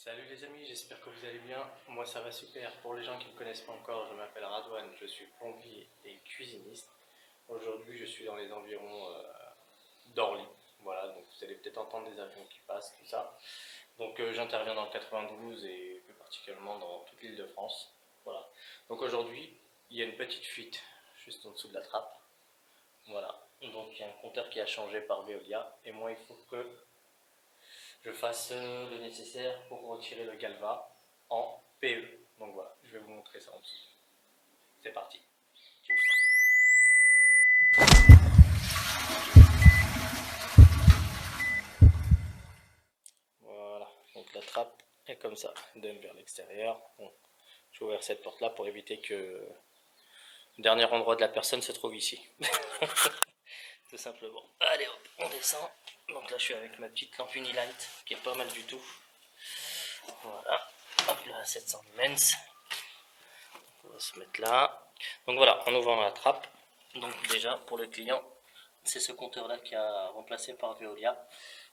Salut les amis, j'espère que vous allez bien. Moi ça va super. Pour les gens qui ne me connaissent pas encore, je m'appelle Radouane, je suis plombier et cuisiniste. Aujourd'hui je suis dans les environs d'Orly. Voilà, donc vous allez peut-être entendre des avions qui passent, tout ça. Donc j'interviens dans le 92 et plus particulièrement dans toute l'île de France. Voilà. Donc aujourd'hui, il y a une petite fuite juste en dessous de la trappe. Voilà. Donc il y a un compteur qui a changé par Veolia et moi il faut que je fasse le nécessaire pour retirer le galva en PE. Donc voilà, je vais vous montrer ça en dessous. C'est parti. Voilà, donc la trappe est comme ça, donne vers l'extérieur. Bon, j'ai ouvert cette porte là pour éviter que le dernier endroit de la personne se trouve ici. Tout simplement. Allez hop, on descend. Donc là je suis avec ma petite lampe Unilight qui est pas mal du tout. Voilà, hop là 700 lumens. On va se mettre là. Donc voilà, en ouvrant la trappe, donc déjà pour le client, c'est ce compteur là qui a remplacé par Veolia.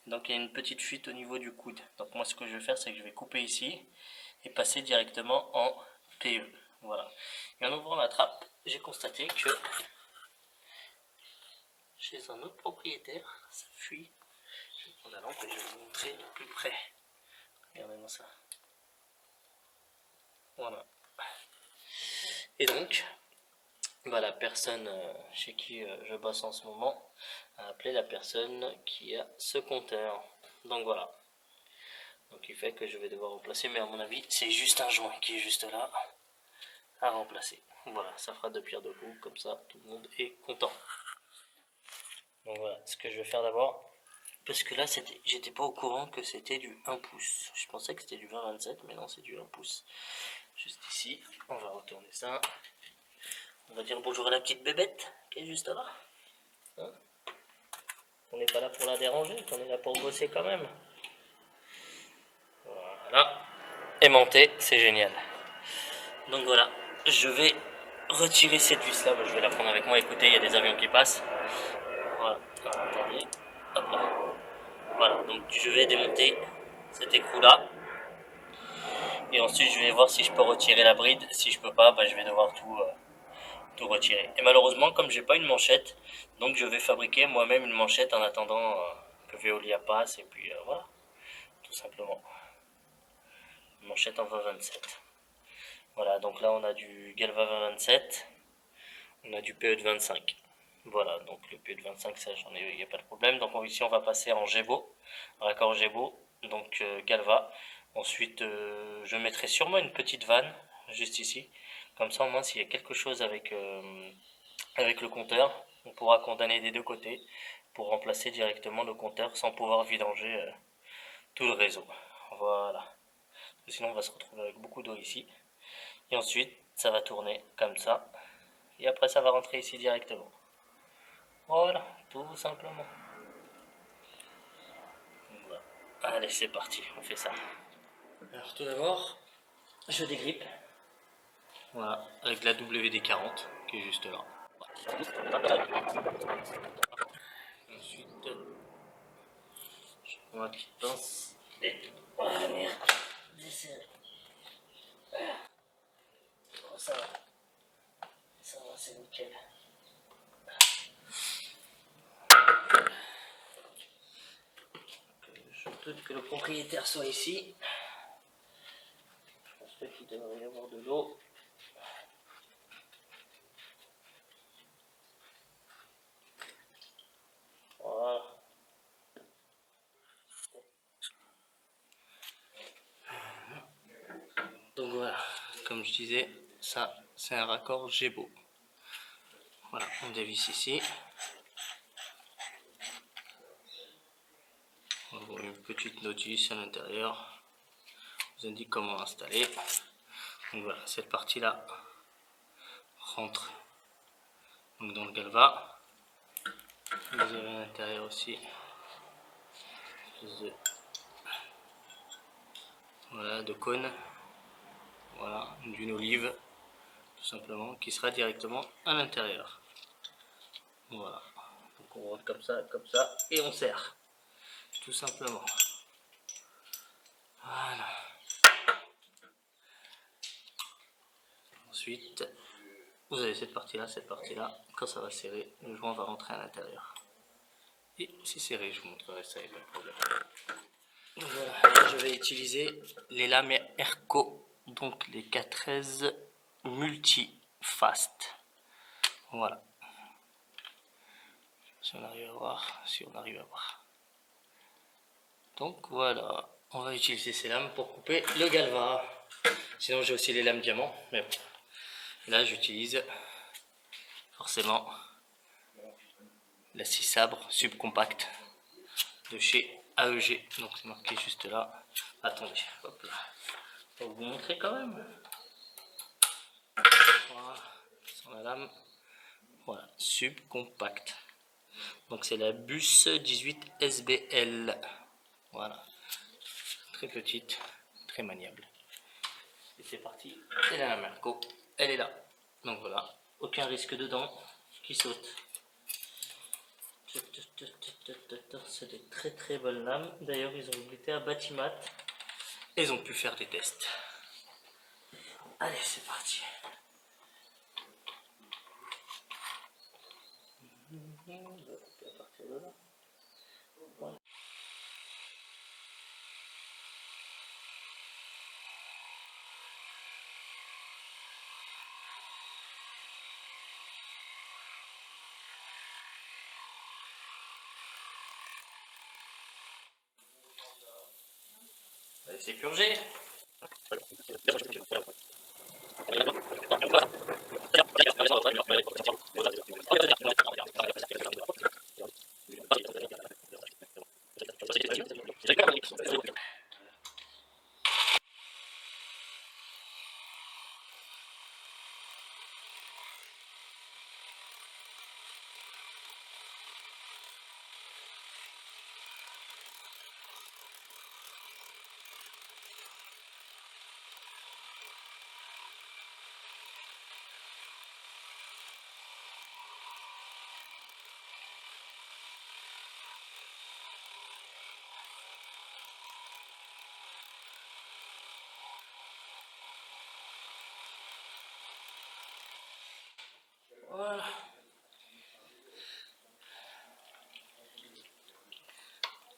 Donc il y a une petite fuite au niveau du coude. Donc moi ce que je vais faire, c'est que je vais couper ici et passer directement en PE. Voilà. Et en ouvrant la trappe, j'ai constaté que chez un autre propriétaire, ça fuit. Je vais prendre la lampe et je vais vous montrer de plus près. Regardez-moi ça. Voilà. Et donc, bah, la personne chez qui je bosse en ce moment a appelé la personne qui a ce compteur. Donc voilà. Donc il fait que je vais devoir remplacer, mais à mon avis, c'est juste un joint qui est juste là à remplacer. Voilà, ça fera deux pierres deux coups, comme ça tout le monde est content. Donc voilà, ce que je vais faire d'abord, parce que là j'étais pas au courant que c'était du 1 pouce. Je pensais que c'était du 20-27, mais non, c'est du 1 pouce. Juste ici, on va retourner ça. On va dire bonjour à la petite bébête qui est juste là. Hein, on n'est pas là pour la déranger, on est là pour bosser quand même. Voilà, aimanté, c'est génial. Donc voilà, je vais retirer cette vis là, je vais la prendre avec moi, écoutez, il y a des avions qui passent. Voilà, attendez, hop là. Voilà, donc je vais démonter cet écrou là. Et ensuite je vais voir si je peux retirer la bride. Si je peux pas, bah, je vais devoir tout retirer. Et malheureusement, comme j'ai pas une manchette, donc je vais fabriquer moi-même une manchette en attendant que Veolia passe. Et puis voilà, tout simplement. Une manchette en 20-27. Voilà, donc là on a du Galva 20-27. On a du PE de 25. Voilà, donc le PE de 25, ça j'en ai, il n'y a pas de problème. Donc ici on va passer en Gébo, en raccord Gébo, donc Galva. Ensuite je mettrai sûrement une petite vanne juste ici. Comme ça au moins s'il y a quelque chose avec le compteur, on pourra condamner des deux côtés pour remplacer directement le compteur sans pouvoir vidanger tout le réseau. Voilà. Sinon on va se retrouver avec beaucoup d'eau ici. Et ensuite ça va tourner comme ça. Et après ça va rentrer ici directement. Voilà, tout simplement. Voilà. Allez, c'est parti, on fait ça. Alors tout d'abord, je dégrippe. Voilà, avec la WD-40 qui est juste là. Ensuite, je prends ma petite pince et on va venir desserrer. Bon, ça va, c'est nickel. Je doute que le propriétaire soit ici. Je pense pas qu'il devrait y avoir de l'eau. Voilà. Donc voilà, comme je disais, ça c'est un raccord Gébo. Voilà, on dévisse ici. On voit une petite notice à l'intérieur. Vous indique comment installer. Donc voilà, cette partie là rentre donc dans le galva. Vous avez à l'intérieur aussi de cône, voilà, d'une olive tout simplement qui sera directement à l'intérieur. Voilà, donc on rentre comme ça et on serre tout simplement. Voilà, Ensuite, vous avez cette partie-là, quand ça va serrer, le joint va rentrer à l'intérieur. Et c'est serré, je vous montrerai ça, il n'y a pas de problème. Donc voilà, je vais utiliser les lames Erco, donc les K13 Multi-Fast. Voilà. Si on arrive à voir. Donc voilà, on va utiliser ces lames pour couper le galva. Sinon j'ai aussi les lames diamant, mais bon. Là j'utilise forcément la 6 sabres subcompact de chez AEG. Donc c'est marqué juste là. Attendez, hop là. Je vais vous montrer quand même. Voilà, sans la lame. Voilà, subcompact. Donc c'est la Bus 18 SBL. Voilà. Très petite, très maniable. Et c'est parti. Et la lame Erco, elle est là. Donc voilà, aucun risque dedans qui saute. C'est des très très bonnes lames. D'ailleurs, ils ont goûté à Batimat. Et ils ont pu faire des tests. Allez, c'est parti. On va laisser purger. Voilà.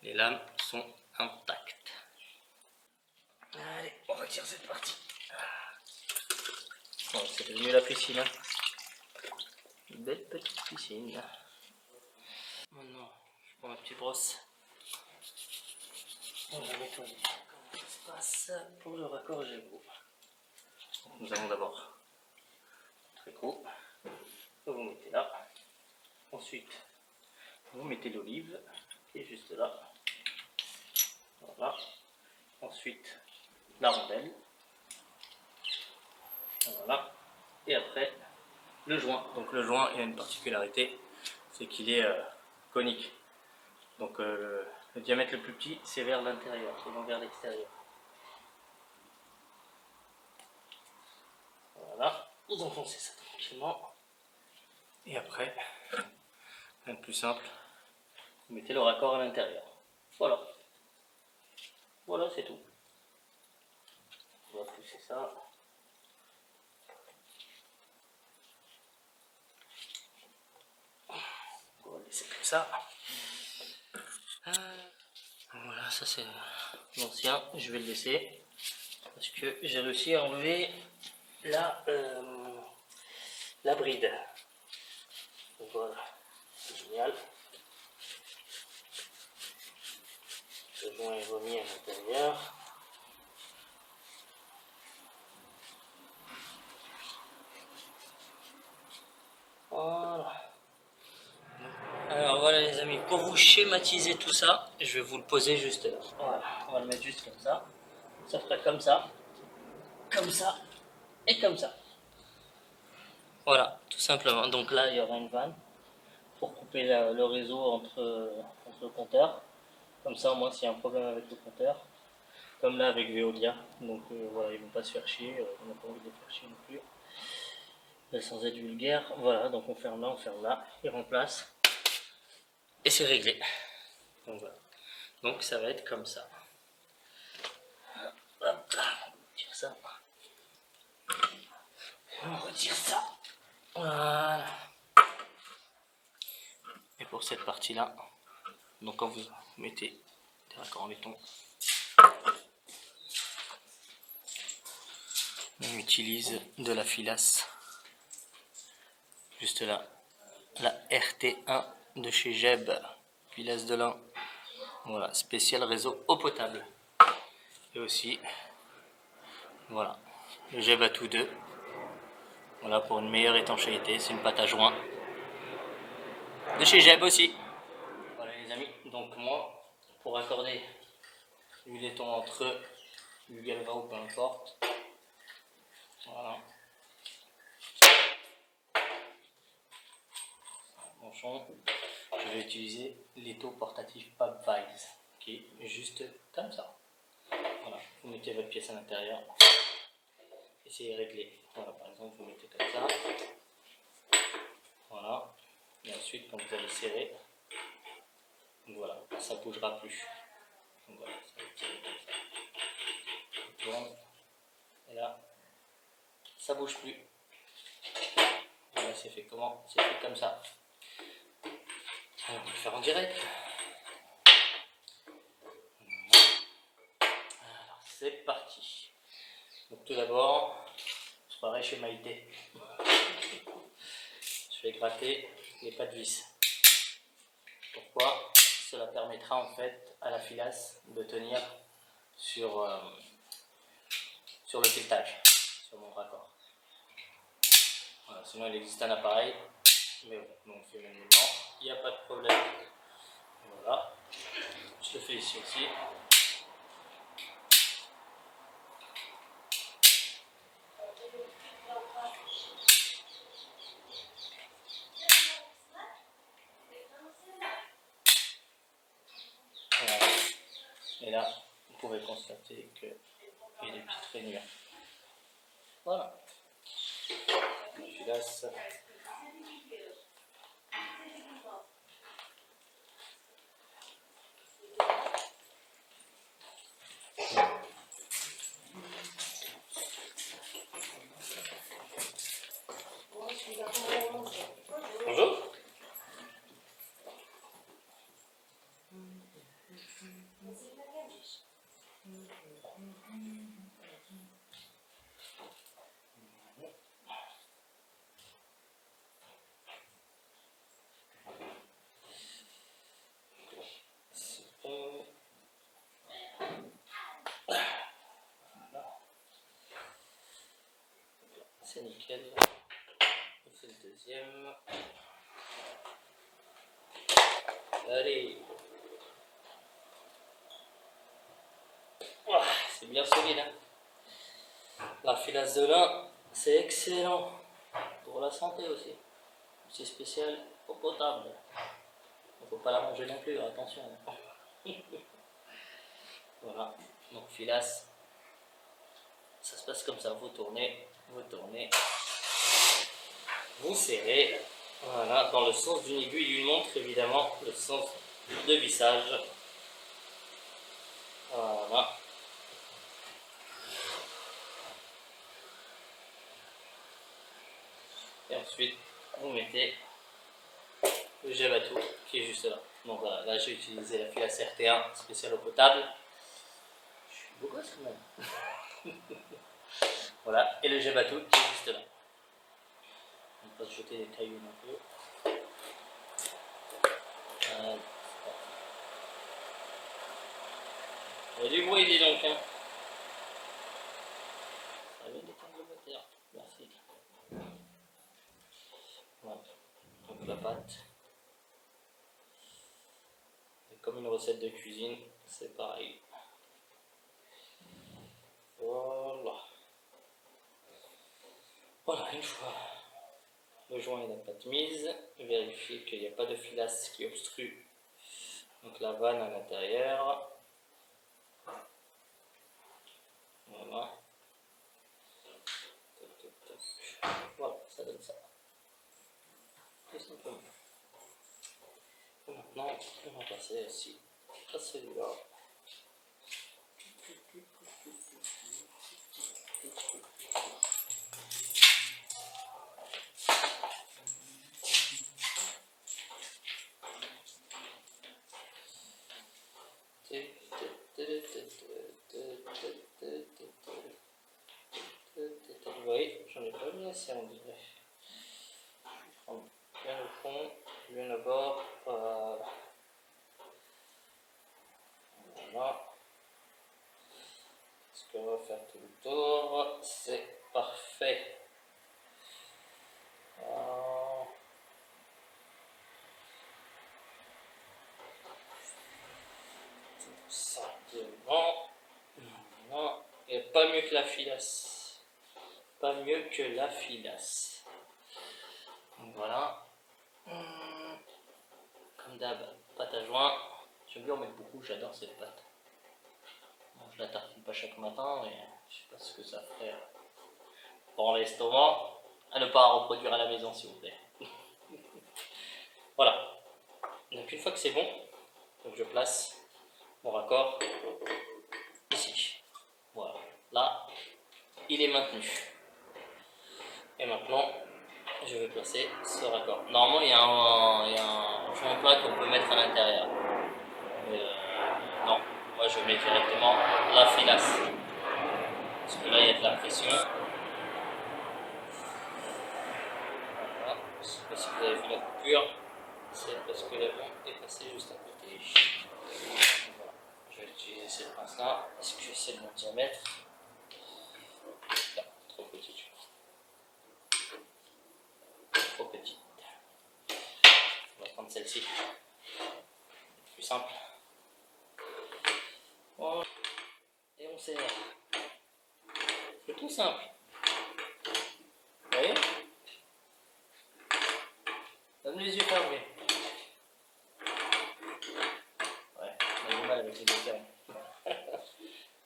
Les lames sont intactes. Allez, on retire cette partie. Bon, c'est devenu la piscine. Hein. Une belle petite piscine. Maintenant, je prends ma petite brosse. On va nettoyer l'espace pour le raccord Gémeaux. Nous allons d'abord le tricot que vous mettez là. Ensuite, vous mettez l'olive qui est juste là. Voilà. Ensuite, la rondelle. Voilà. Et après, le joint. Donc le joint, il a une particularité, c'est qu'il est conique. Donc le diamètre le plus petit, c'est vers l'intérieur, c'est non vers l'extérieur. Voilà. Vous enfoncez ça tranquillement. Et après, rien de plus simple, vous mettez le raccord à l'intérieur. Voilà. Voilà, c'est tout. On va pousser ça. On va laisser comme ça. Voilà, ça c'est l'ancien. Je vais le laisser parce que j'ai réussi à enlever la bride. Donc voilà, c'est génial. Le joint est remis à l'intérieur. Voilà. Alors voilà les amis, pour vous schématiser tout ça, je vais vous le poser juste là. Voilà, on va le mettre juste comme ça. Ça fera comme ça et comme ça. Voilà, tout simplement. Donc là, il y aura une vanne pour couper le réseau entre le compteur. Comme ça, au moins, s'il y a un problème avec le compteur, comme là avec Veolia, donc voilà, ils vont pas se faire chier, on n'a pas envie de les faire chier non plus. Sans être vulgaire, voilà, donc on ferme là, il remplace, et c'est réglé. Donc voilà, donc ça va être comme ça. Hop là, on tire ça. On cette partie-là. Donc quand vous mettez des raccords en béton, on utilise de la filasse. Juste là, la RT1 de chez Jeb, filasse de lin. Voilà, spécial réseau eau potable. Et aussi, voilà, le Jeb Atout 2. Voilà, pour une meilleure étanchéité, c'est une pâte à joint. De chez Jeb aussi. Voilà les amis, donc moi, pour accorder du laiton entre eux, du galva ou peu importe. Voilà. Bonchon. Je vais utiliser l'étau portatif Papvise, qui est juste comme ça. Voilà, vous mettez votre pièce à l'intérieur. Essayez de régler. Voilà, par exemple, vous mettez comme ça. Voilà. Et ensuite, quand vous allez serrer, voilà, ça ne bougera plus. Donc voilà, ça va tirer comme ça. On tourne. Et là, ça ne bouge plus. Voilà, c'est fait comment? C'est fait comme ça. Alors, on va le faire en direct. Alors, c'est parti. Donc tout d'abord, je pareil chez Maïté. Je vais gratter les pas de vis. Pourquoi? Cela permettra en fait à la filasse de tenir sur le filetage, sur mon raccord. Voilà, sinon il existe un appareil, mais bon, nous on fait manuellement, il n'y a pas de problème. Voilà, je le fais ici aussi. Voilà. Et là, vous pouvez constater qu'il y a des petites rainures. Voilà. La filasse. Bonjour. C'est nickel. C'est le deuxième. Allez. C'est bien solide. Hein. La filasse de lin, c'est excellent. Pour la santé aussi. C'est spécial eau potable. Il ne faut pas la manger non plus, attention. Voilà. Donc filasse. Ça se passe comme ça. Vous tournez, vous serrez. Voilà, dans le sens d'une aiguille d'une montre, évidemment, le sens de vissage. Voilà. Et ensuite, vous mettez le Jeb Atout qui est juste là. Donc voilà, là j'ai utilisé la filasse RT1 spéciale eau potable. Je suis beau gosse quand même. Voilà, et le Jeb Atout qui est juste là. On ne peut pas se jeter des cailloux non plus. Il y a du bruit, dis donc. Hein. Ça vient d'éteindre le moteur. Merci. Voilà. Donc la pâte. Et comme une recette de cuisine, c'est pareil. Voilà. Voilà, une fois le joint et la pâte mise, vérifiez qu'il n'y a pas de filasse qui obstrue donc la vanne à l'intérieur. Voilà. Voilà, ça donne ça. Tout simplement. Et maintenant, on va passer aussi à celui-là. passer on dirait. Bien au fond, bien au bord. Voilà. Est-ce qu'on va faire tout le tour? C'est parfait. Voilà. Tout simplement. Non, il n'y a pas mieux que la filasse. Pas mieux que la filasse. Donc voilà. Comme d'hab, pâte à joint. J'aime bien en mettre beaucoup, j'adore cette pâte. Bon, je la tartine pas chaque matin, mais je sais pas ce que ça ferait pour l'estomac. À ne pas reproduire à la maison, s'il vous plaît. Voilà. Donc une fois que c'est bon, donc je place mon raccord ici. Voilà. Là, il est maintenu. Et maintenant, je vais placer ce raccord. Normalement, il y a un joint plat qu'on peut mettre à l'intérieur. Non, moi je mets directement la filasse. Parce que là, il y a de la pression. Voilà. Je ne sais pas si vous avez vu la coupure. C'est parce que l'avion est passé juste à côté. Voilà. Je vais utiliser cette pince-là. Est-ce que c'est le bon diamètre? Non, trop petite. Trop petite. On va prendre celle-ci. Plus simple. Voilà. Et on serre. C'est tout simple. Vous voyez? Donne les yeux fermés. Ouais, on a du mal avec les yeux fermés.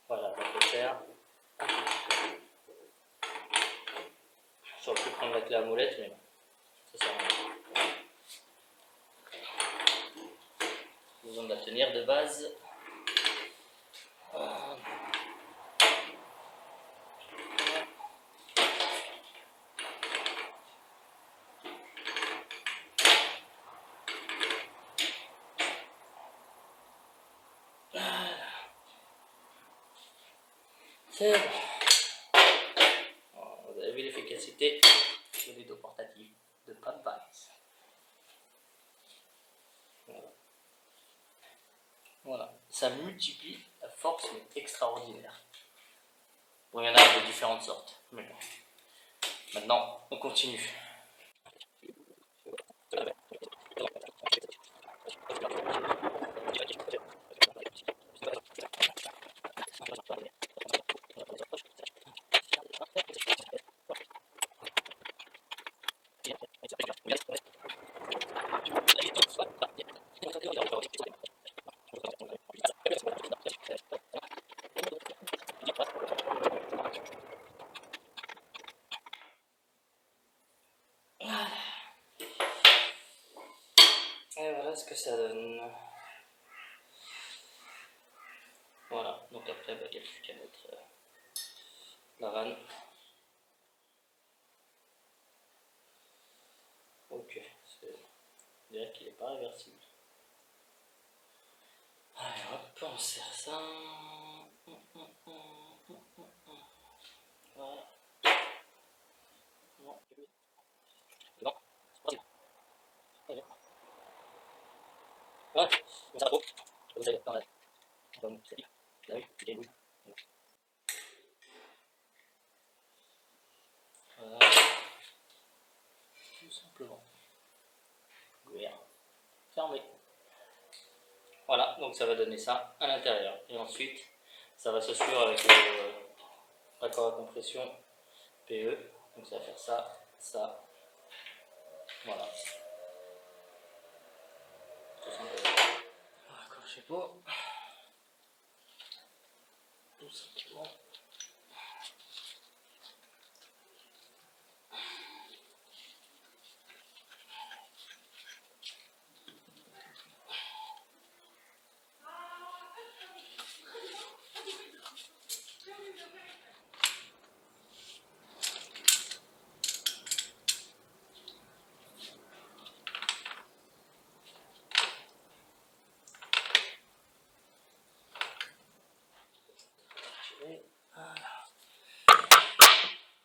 Voilà, on peut faire. J'aurais pu prendre la clé à molette, mais non. Ça sert à rien. Besoin de la tenir de base. C'est bon. Vous avez vu l'efficacité des rideaux portatifs de Popeyes. Voilà. Voilà. Ça multiplie, la force est extraordinaire. Bon, il y en a de différentes sortes. Mais bon. Maintenant, on continue. Et voilà ce que ça donne. Voilà, donc après, il n'y a plus qu'à mettre la vanne. Ok, on dirait qu'il n'est pas réversible. Allez hop, on serre ça. Voilà. Non, c'est bon. Allez. Ouais, on s'arrête. Vous allez, on donc, c'est bien. Vous avez vu, je débouille. Voilà. Tout simplement. Ouvert. Fermé. Voilà, donc ça va donner ça à l'intérieur. Et ensuite, ça va se suivre avec le raccord à compression PE. Donc ça va faire ça, ça. Voilà. Tout simplement. Raccord chez pas. Tout simplement.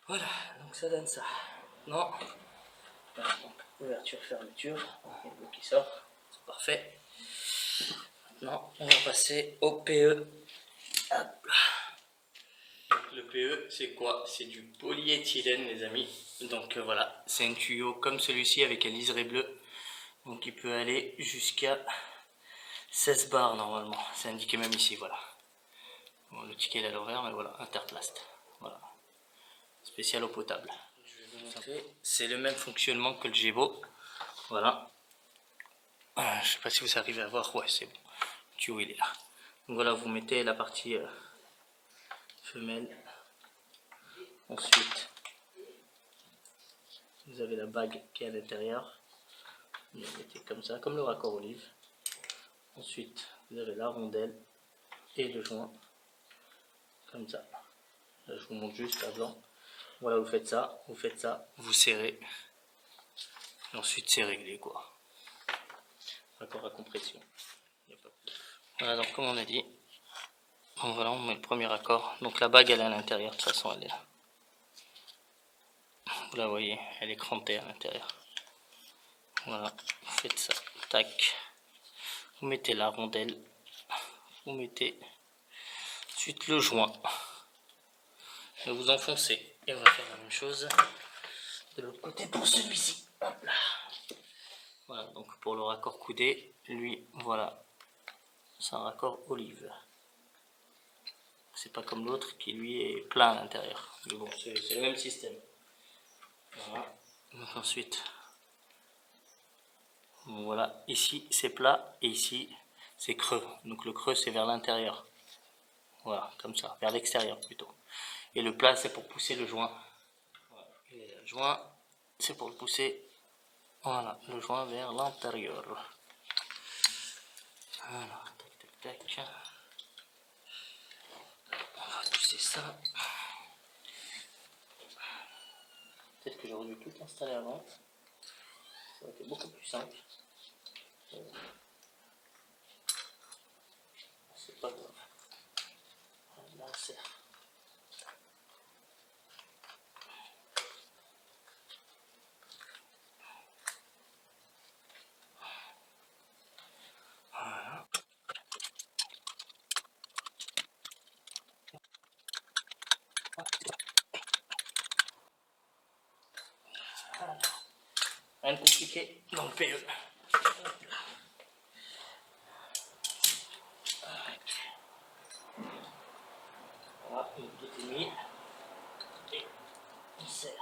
Voilà, donc ça donne ça. Non. Voilà, donc, ouverture, fermeture, il y a le bout qui sort, c'est parfait. Maintenant, on va passer au PE. Hop. Le PE, c'est quoi? C'est du polyéthylène, les amis. Donc voilà, c'est un tuyau comme celui-ci avec un liseré bleu. Donc il peut aller jusqu'à 16 bars normalement. C'est indiqué même ici, voilà. Bon, le ticket est à l'envers, mais voilà, Interplast. Voilà. Spécial eau potable. Je vais vous montrer. C'est le même fonctionnement que le Gébo. Voilà. Je sais pas si vous arrivez à voir. Ouais, c'est bon. Le tuyau, il est là. Donc voilà, vous mettez la partie femelle. Ensuite, vous avez la bague qui est à l'intérieur. Vous la mettez comme ça, comme le raccord olive. Ensuite, vous avez la rondelle et le joint. Comme ça. Là, je vous montre juste avant. Voilà, vous faites ça, vous serrez. Et ensuite, c'est réglé, quoi. Raccord à compression. Voilà, donc comme on a dit, donc voilà, on met le premier raccord. Donc la bague, elle est à l'intérieur, de toute façon, elle est là. Vous la voyez, elle est crantée à l'intérieur. Voilà, vous faites ça, tac. Vous mettez la rondelle, vous mettez ensuite le joint. Et vous enfoncez. Et on va faire la même chose de l'autre côté pour celui-ci. Voilà, donc pour le raccord coudé, lui, voilà, c'est un raccord olive. C'est pas comme l'autre qui lui est plein à l'intérieur. Mais bon, c'est le même système. Voilà. Donc ensuite, voilà, ici c'est plat et ici c'est creux. Donc le creux c'est vers l'intérieur. Voilà, comme ça, vers l'extérieur plutôt. Et le plat c'est pour pousser le joint. Voilà. Et le joint c'est pour le pousser, voilà, le joint vers l'intérieur. Voilà, tac tac tac. On va pousser ça. Peut-être que j'aurais dû tout installer avant. Ça aurait été beaucoup plus simple. C'est pas grave. Là, on serre. Voilà. Rien de compliqué dans le PE. Voilà, tout est mis. Et on serre.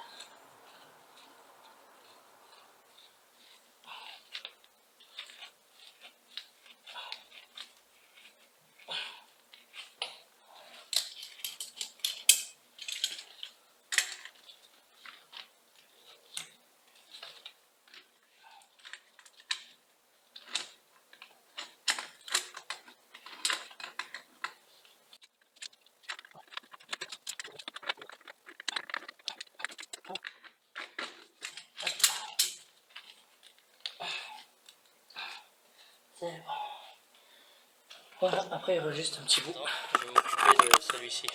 Voilà, après il reste juste un petit bout. Je vais m'occuper de celui-ci.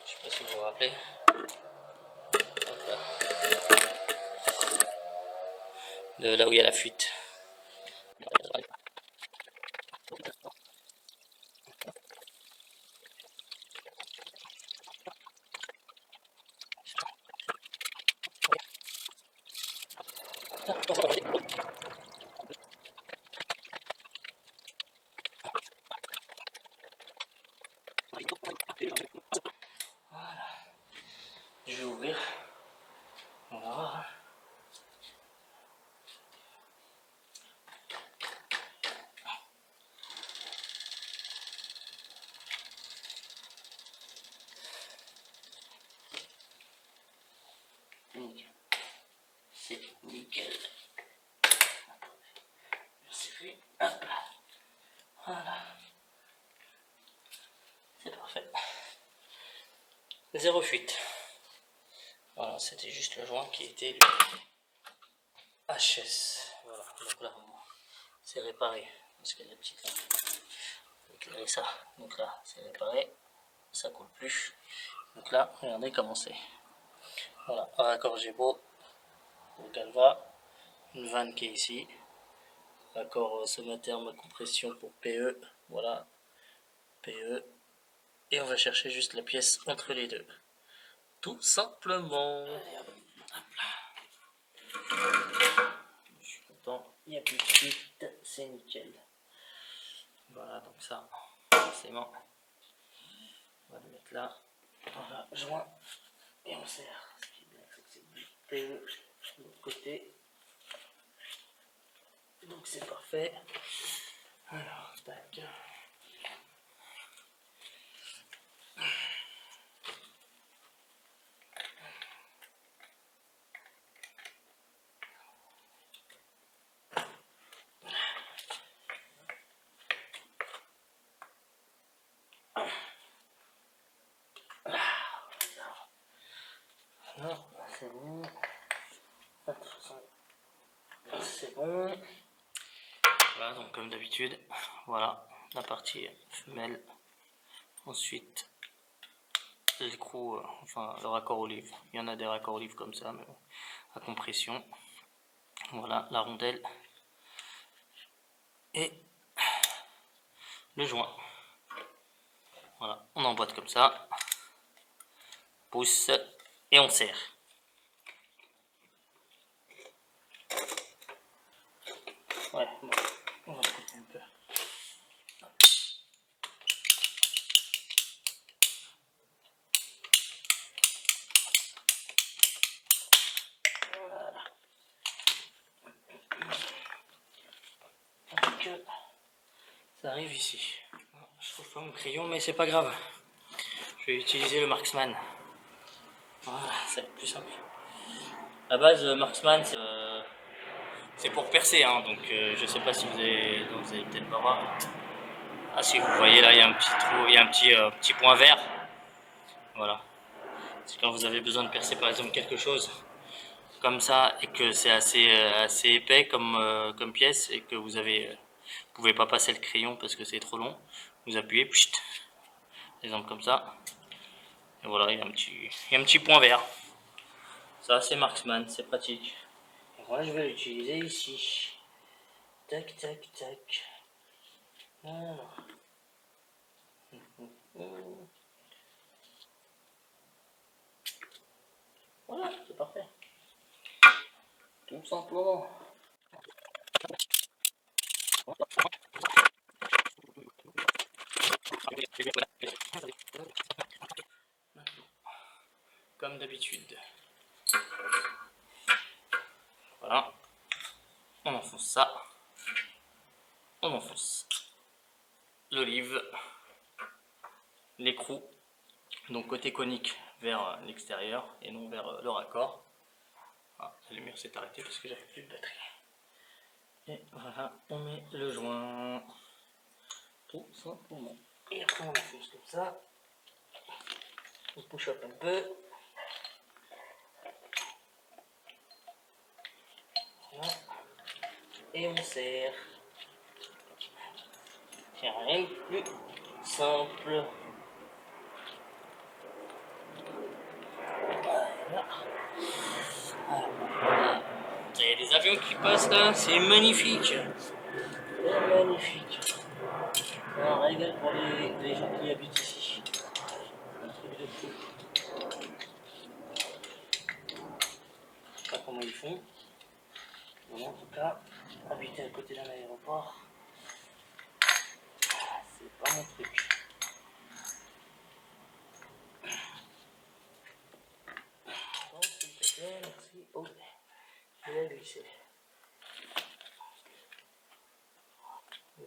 Je sais pas si vous vous rappelez. De là où il y a la fuite. Voilà. Je vais ouvrir. On va voir. Nickel. C'est nickel. C'est fait. Hop là. Voilà. C'est parfait. Zéro fuite. Voilà, c'était juste le joint qui était lui, HS. Voilà, donc là, c'est réparé. Parce qu'il y a des petites là. Éclairer ça. Donc là, c'est réparé. Ça coule plus. Donc là, regardez comment c'est. Voilà, un raccord Gébo Donc elle va, une vanne qui est ici, raccord sommaterme compression pour PE, voilà, PE, et on va chercher juste la pièce entre les deux, tout simplement. Allez, hop, je suis content, il n'y a plus de fuite, c'est nickel. Voilà, donc ça, forcément, on va le mettre là, voilà, joint, et on serre. Ce qui est bien, c'est que c'est du PE de l'autre côté. Donc c'est parfait. Alors, tac. Alors, c'est bon. C'est bon. Voilà, donc comme d'habitude, voilà la partie femelle. Ensuite, l'écrou, enfin le raccord olive. Il y en a des raccords olive comme ça, mais bon, à compression. Voilà la rondelle et le joint. Voilà, on emboîte comme ça, pousse et on serre. Ouais, bon, on va couper un peu. Voilà. Donc, ça arrive ici. Je trouve pas mon crayon, mais c'est pas grave. Je vais utiliser le Marksman. Voilà, ça va être plus simple. À la base, Marksman, c'est pour percer, hein, donc je sais pas si vous allez peut-être pas voir. Ah si, vous voyez là, il y a un petit trou, il y a un petit point vert. Voilà. C'est quand vous avez besoin de percer par exemple quelque chose comme ça et que c'est assez épais comme pièce et que vous pouvez pas passer le crayon parce que c'est trop long. Vous appuyez, pchit, exemple comme ça. Et voilà, il y a un petit point vert. Ça c'est Marksman, c'est pratique. Et moi je vais l'utiliser ici. Tac, tac, tac. Voilà. Voilà, c'est parfait. Tout simplement. Comme d'habitude. Voilà. On enfonce ça. On enfonce l'olive, l'écrou, donc côté conique vers l'extérieur et non vers le raccord. Ah, la lumière s'est arrêtée parce que j'avais plus de batterie. Et voilà, on met le joint tout simplement. Et après on enfonce comme ça. On push up un peu. Voilà. Et on serre. Il n'y a rien de plus simple. Voilà. Il y a des avions qui passent là, c'est magnifique. C'est magnifique. C'est un régal pour les gens qui habitent ici. Un truc de fou. Je sais pas comment ils font. Mais en tout cas, habiter à côté d'un aéroport, c'est pas mon truc. Donc, s'il te plaît, merci. Oh, je vais glisser.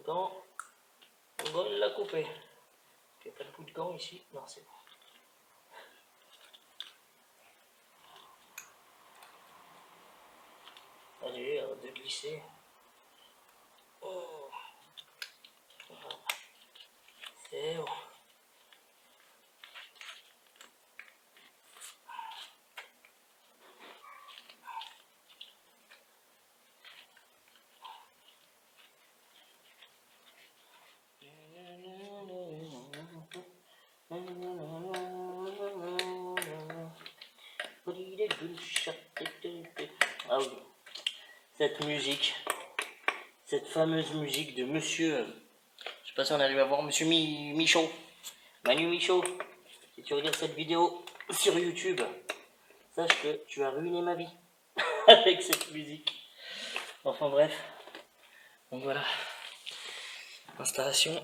Gant, on doit la couper. Il n'y a pas de bout de gant ici. Non, c'est bon. Allez, de glisser. Oh. Voilà. C'est bon. Ah oui, cette musique, cette fameuse musique de monsieur, je sais pas si on arrive à voir, monsieur Michaud, Manu Michaud. Si tu regardes cette vidéo sur YouTube, sache que tu as ruiné ma vie avec cette musique. Enfin bref, donc voilà, l'installation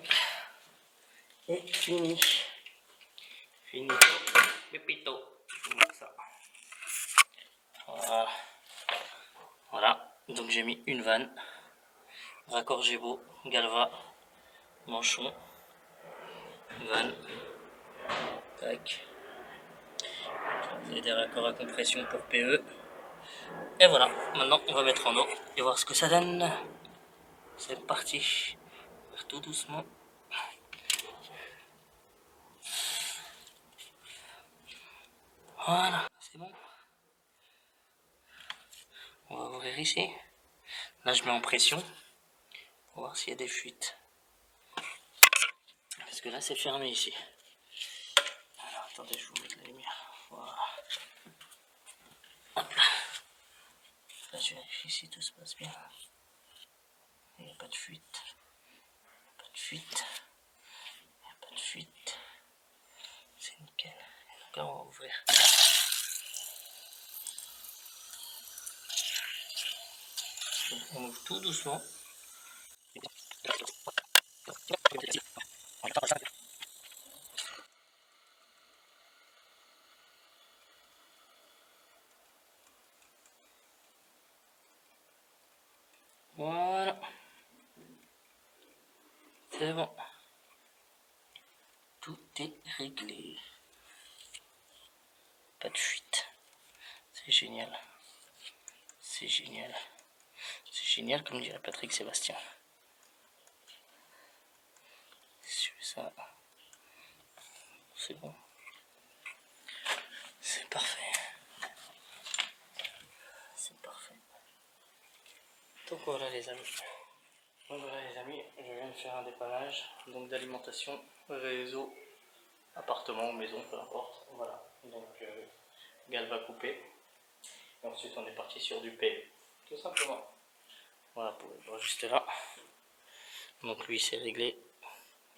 est finie. Fini. Pépito. Ça. Voilà. Voilà. Donc j'ai mis une vanne. Raccord Gébo, Galva, manchon, vanne. Tac. Vous avez des raccords à compression pour PE. Et voilà. Maintenant on va mettre en eau et voir ce que ça donne. C'est parti. Faire tout doucement. Voilà. C'est bon. On va ouvrir ici. Là je mets en pression. Pour voir s'il y a des fuites. Parce que là c'est fermé ici. Alors attendez, je vous mets la lumière. Voilà. Hop là. Là je vérifie si tout se passe bien. Il n'y a pas de fuite. Pas de fuite. Il n'y a pas de fuite. C'est nickel. Donc là on va ouvrir. Donc, on ouvre tout doucement. Voilà. C'est bon. Tout est réglé. Pas de fuite. C'est génial. C'est génial. C'est génial comme dirait Patrick Sébastien. Sur ça. C'est bon. C'est parfait. C'est parfait. Donc voilà les amis. Donc voilà les amis, je viens de faire un dépannage donc d'alimentation, réseau, appartement, maison, peu importe. Voilà, donc Galva coupé. Et ensuite on est parti sur du PE, tout simplement. Voilà, pour le voir juste là. Donc lui c'est réglé.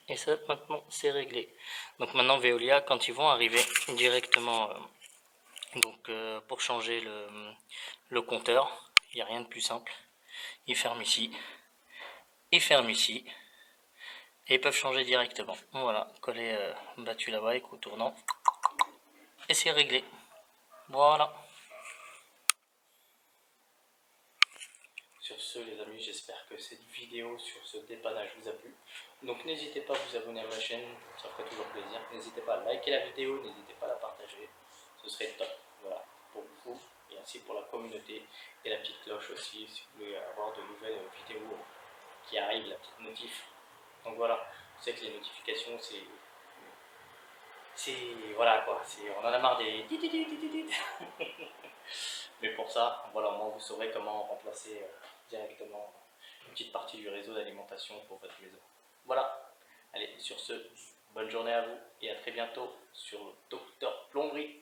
Et ça maintenant c'est réglé. Donc maintenant Veolia, quand ils vont arriver directement pour changer le compteur, il n'y a rien de plus simple. Ils ferment ici. Ils ferment ici. Et ils peuvent changer directement. Voilà, coller battu là-bas avec au tournant. Et c'est réglé. Voilà. Sur ce les amis, j'espère que cette vidéo sur ce dépannage vous a plu. Donc n'hésitez pas à vous abonner à ma chaîne, ça ferait toujours plaisir. N'hésitez pas à liker la vidéo, n'hésitez pas à la partager. Ce serait top. Voilà, pour vous et ainsi pour la communauté. Et la petite cloche aussi, si vous voulez avoir de nouvelles vidéos qui arrivent, la petite notif. Donc voilà, je sais que les notifications voilà quoi, on en a marre des mais pour ça, voilà, moi vous saurez comment remplacer directement une petite partie du réseau d'alimentation pour votre maison. Voilà, allez, sur ce, bonne journée à vous et à très bientôt sur le Docteur Plomberie.